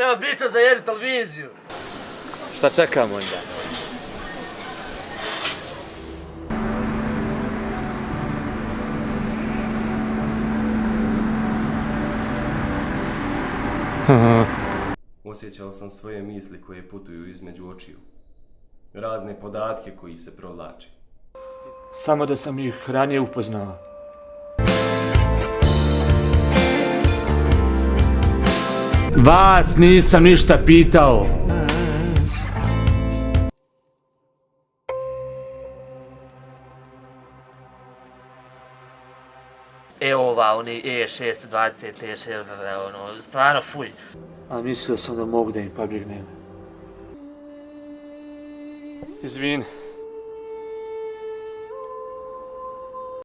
Nema priča za jednu televiziju. Šta čekamo onda? Osjećao sam svoje misli koje putuju između očiju. Razne podatke koji se provlače. Samo da sam ih ranije upoznao. Vas nisam ništa pitao. Ova, oni E620, E6, ono, stvarno fuj. A mislio sam da mogu da im pobjegnem. Izvini.